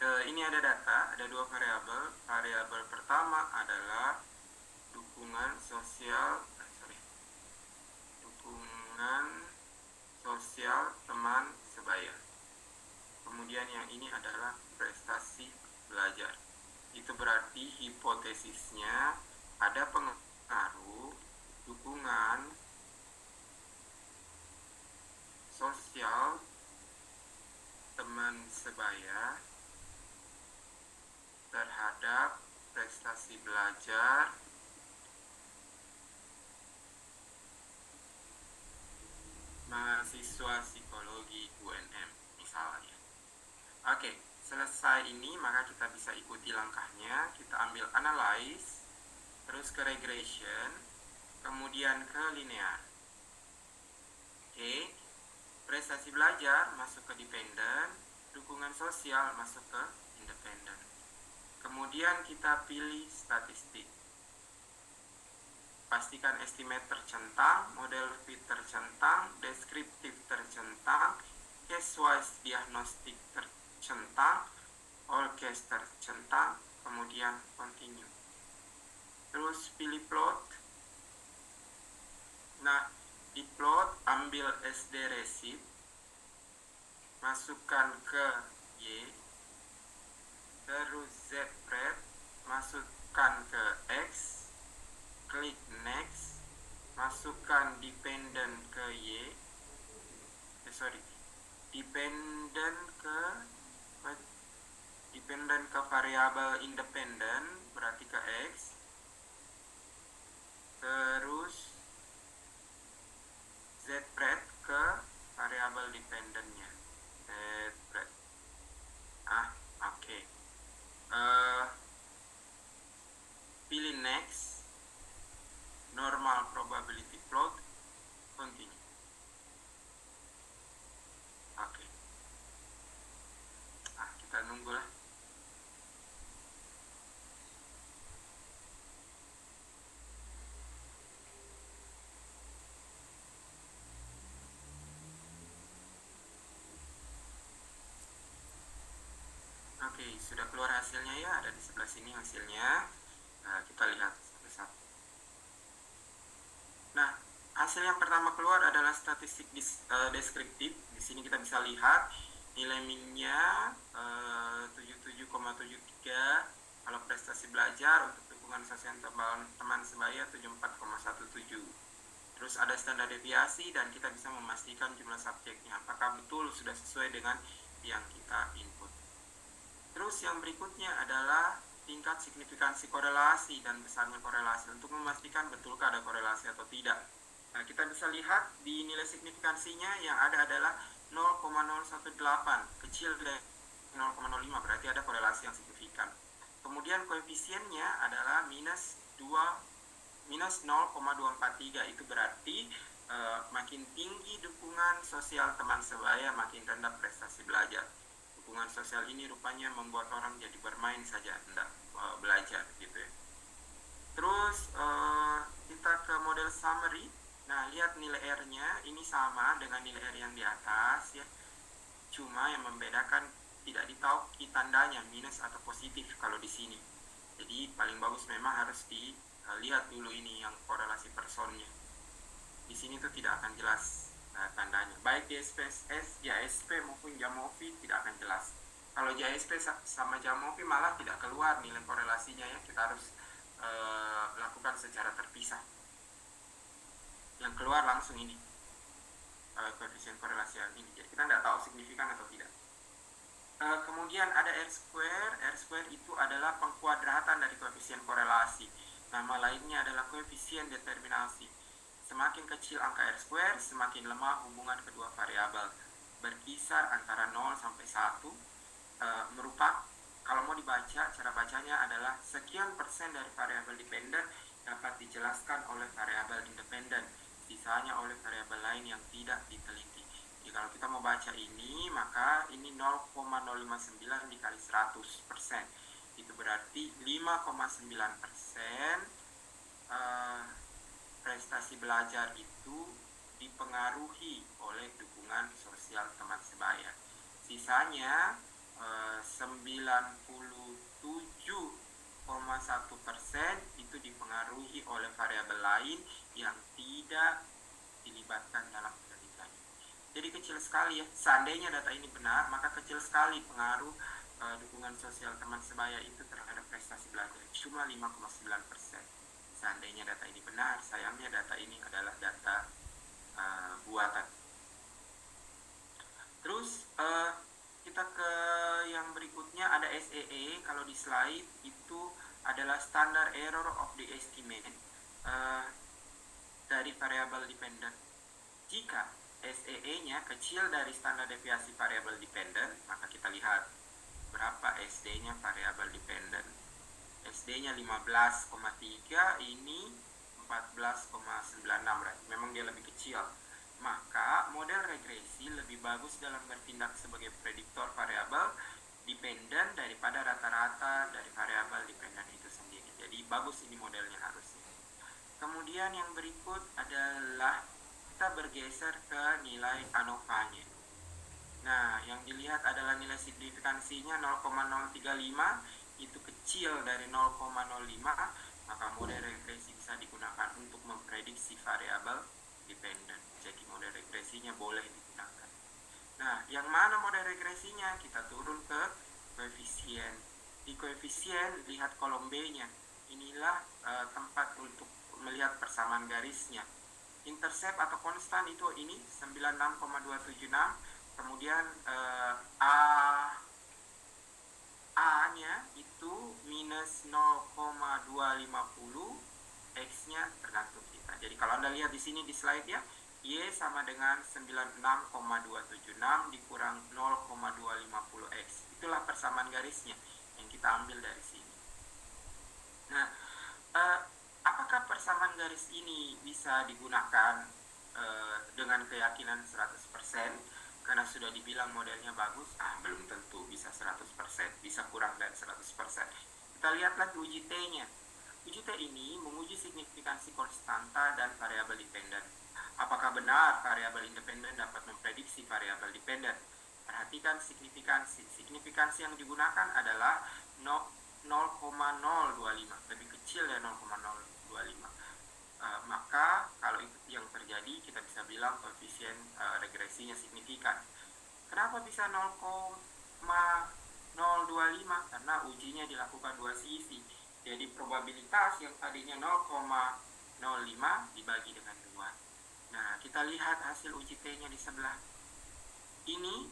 Ini ada data, ada dua variabel. Variabel pertama adalah dukungan sosial teman sebaya. Kemudian yang ini adalah prestasi belajar. Itu berarti hipotesisnya ada pengaruh dukungan sosial teman sebaya terhadap prestasi belajar mahasiswa psikologi UNM misalnya. Oke, selesai ini maka kita bisa ikuti langkahnya. Kita ambil analyze, terus ke regression, kemudian ke linear. Oke, prestasi belajar masuk ke dependent, dukungan sosial masuk ke independent. Kemudian kita pilih statistik. Pastikan estimate tercentang, model fit tercentang, deskriptif tercentang, case-wise diagnostik tercentang, all case tercentang, kemudian continue. Terus pilih plot. Nah, di plot ambil SD receipt, masukkan ke Y, terus Z pred, masukkan ke X, klik next, masukkan dependent ke Y, dependent ke variabel independent, berarti ke X, terus zpred ke variabel dependentnya, zpred. Oke. Pilih next, normal probability plot, continue. Oke. Kita nunggulah. Oke, sudah keluar hasilnya ya, ada di sebelah sini hasilnya. Kita lihat satu-satu. Nah, hasil yang pertama keluar adalah statistik deskriptif. Di sini kita bisa lihat nilai minnya 77,73. Kalau prestasi belajar untuk dukungan sosial teman sebaya 74,17. Terus ada standar deviasi dan kita bisa memastikan jumlah subjeknya apakah betul sudah sesuai dengan yang kita input. Terus yang berikutnya adalah tingkat signifikansi korelasi dan besarnya korelasi untuk memastikan betulkah ada korelasi atau tidak. Nah, kita bisa lihat di nilai signifikansinya yang ada adalah 0,018, kecil dari 0,05, berarti ada korelasi yang signifikan. Kemudian koefisiennya adalah minus 0,243, itu berarti makin tinggi dukungan sosial teman sebaya, makin rendah prestasi belajar. Dukungan sosial ini rupanya membuat orang jadi bermain saja, tidak belajar gitu ya. Terus kita ke model summary. Nah, lihat nilai R-nya ini sama dengan nilai R yang di atas ya. Cuma yang membedakan tidak ditauki tandanya minus atau positif kalau di sini. Jadi paling bagus memang harus dilihat dulu ini yang korelasi personnya. Di sini tuh tidak akan jelas tandanya. Baik di SPSS, JSP maupun Jamovi tidak akan jelas. Kalau JSP sama Jamovi malah tidak keluar nilai korelasinya ya. Kita harus lakukan secara terpisah. Yang keluar langsung ini koefisien korelasi yang ini. Jadi kita tidak tahu signifikan atau tidak. Kemudian ada R-square. R-square itu adalah pengkuadratan dari koefisien korelasi. Nama lainnya adalah koefisien determinasi. Semakin kecil angka R-square, semakin lemah hubungan kedua variabel. Berkisar antara 0 sampai 1. Merupakan, kalau mau dibaca, cara bacanya adalah sekian persen dari variabel dependent dapat dijelaskan oleh variabel independent, sisanya oleh variabel lain yang tidak diteliti. Jadi kalau kita mau baca ini, maka ini 0,059 dikali 100%. Itu berarti 5,9% prestasi belajar itu dipengaruhi oleh dukungan sosial teman sebaya. Sisanya 97,1% itu dipengaruhi oleh variabel lain yang tidak dilibatkan dalam penelitian. Jadi kecil sekali ya, seandainya data ini benar, maka kecil sekali pengaruh dukungan sosial teman sebaya itu terhadap prestasi belajar, cuma 5,9%. Seandainya data ini benar, sayangnya data ini adalah data buatan. Terus kita ke yang berikutnya, ada SEE. Kalau di slide itu adalah standard error of the estimate dari variable dependent. Jika SEE-nya kecil dari standar deviasi variable dependent, maka kita lihat berapa SD-nya variable dependent. SD-nya 15,3, ini 14,96, berarti memang dia lebih kecil. Maka model regresi lebih bagus dalam bertindak sebagai prediktor variabel dependent daripada rata-rata dari variabel dependent itu sendiri. Jadi bagus ini modelnya harusnya. Kemudian yang berikut adalah kita bergeser ke nilai ANOVA-nya. Nah, yang dilihat adalah nilai signifikansinya 0,035, itu kecil dari 0,05, maka model regresi bisa digunakan untuk memprediksi variabel dependent. Jadi model regresinya boleh digunakan. Nah, yang mana model regresinya? Kita turun ke koefisien. Di koefisien, lihat kolom B-nya. Inilah tempat untuk melihat persamaan garisnya. Intercept atau konstan itu ini 96,276. Kemudian A-nya itu minus 0,250, X-nya tergantung kita. Jadi kalau Anda lihat di sini di slide ya, Y sama dengan 96,276 dikurang 0,250X. Itulah persamaan garisnya yang kita ambil dari sini. Nah, apakah persamaan garis ini bisa digunakan dengan keyakinan 100%? Karena sudah dibilang modelnya bagus, belum tentu bisa 100%, bisa kurang dari 100%. Kita lihat lagi uji T-nya. Uji T ini menguji signifikansi konstanta dan variabel dependent. Apakah benar variabel independen dapat memprediksi variabel dependent? Perhatikan signifikansi. Signifikansi yang digunakan adalah 0,025, lebih kecil dari 0,025. Maka kalau itu yang terjadi, kita bisa bilang koefisien regresinya signifikan. Kenapa bisa 0,025? Karena ujinya dilakukan dua sisi. Jadi probabilitas yang tadinya 0,05 dibagi dengan 2. Nah, kita lihat hasil uji T-nya di sebelah. Ini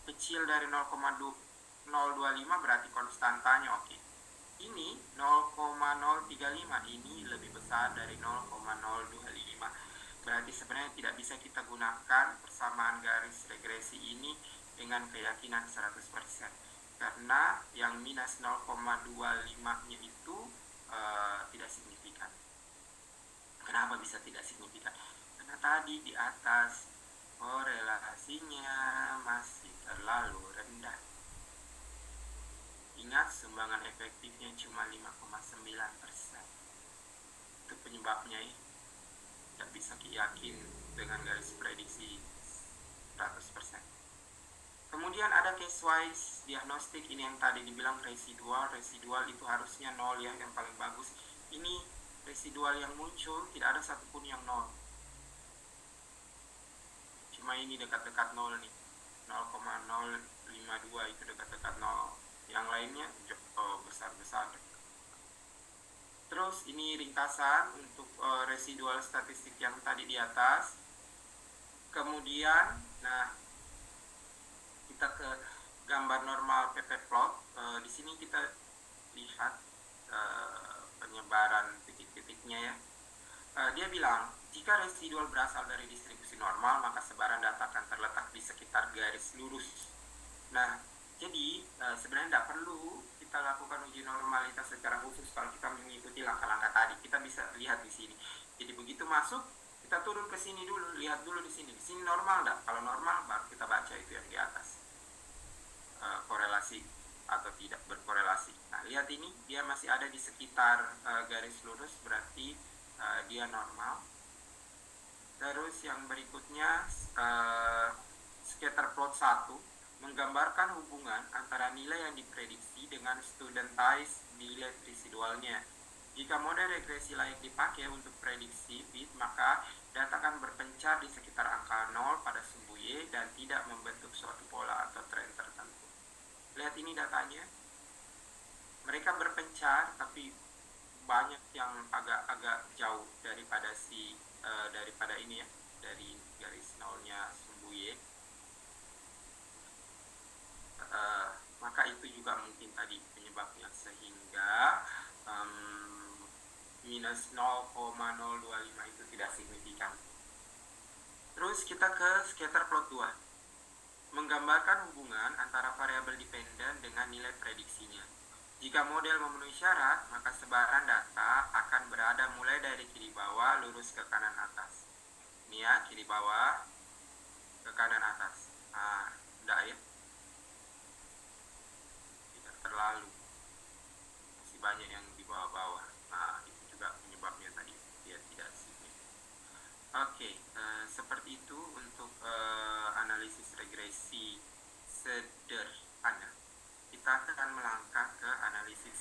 kecil dari 0,025, berarti konstantanya oke. Ini 0,035, ini lebih besar dari 0,025. Berarti sebenarnya tidak bisa kita gunakan persamaan garis regresi ini dengan keyakinan 100%. Karena yang minus 0,25-nya itu tidak signifikan. Kenapa bisa tidak signifikan? Karena tadi di atas korelasinya masih terlalu rendah. Ingat, sumbangan efektifnya cuma 5,9%. Itu penyebabnya ya. Tidak bisa yakin dengan garis prediksi 100%. Kemudian ada case wise diagnostik, ini yang tadi dibilang residual. Residual itu harusnya 0 ya, yang paling bagus. Ini residual yang muncul tidak ada satupun yang 0. Cuma ini dekat-dekat 0 nih. 0,052 itu dekat-dekat 0. Yang lainnya besar-besar. Terus ini ringkasan untuk residual statistik yang tadi di atas. Kemudian, nah kita ke gambar normal PP plot. Di sini kita lihat penyebaran titik-titiknya ya. Dia bilang jika residual berasal dari distribusi normal, maka sebaran data akan terletak di sekitar garis lurus. Nah, jadi sebenarnya tidak perlu kita lakukan uji normalitas secara khusus kalau kita mengikuti langkah-langkah tadi. Kita bisa lihat di sini. Jadi begitu masuk, kita turun ke sini dulu, lihat dulu di sini. Di sini normal enggak? Kalau normal baru kita baca itu yang di atas. Korelasi atau tidak berkorelasi. Nah, lihat ini dia masih ada di sekitar garis lurus, berarti dia normal. Terus yang berikutnya scatter plot 1. menggambarkan hubungan antara nilai yang diprediksi dengan studentized delay residualnya. Jika model regresi layak dipakai untuk prediksi bit, maka data akan berpencar di sekitar angka 0 pada sumbu Y dan tidak membentuk suatu pola atau tren tertentu. Lihat ini datanya. Mereka berpencar, tapi banyak yang agak jauh daripada daripada ini ya, dari garis nolnya sumbu Y. Maka itu juga mungkin tadi penyebabnya, sehingga minus 0,025 itu tidak signifikan. Terus kita ke scatter plot 2. Menggambarkan hubungan antara variabel dependen dengan nilai prediksinya. Jika model memenuhi syarat, maka sebaran data akan berada mulai dari kiri bawah lurus ke kanan atas. Ini ya, kiri bawah ke kanan atas. Enggak ya? Tidak terlalu. Masih banyak yang di bawah-bawah. Itu juga penyebabnya tadi, dia tidak signifikan. Oke, seperti itu untuk analisis regresi sederhana. Kita akan melangkah ke analisis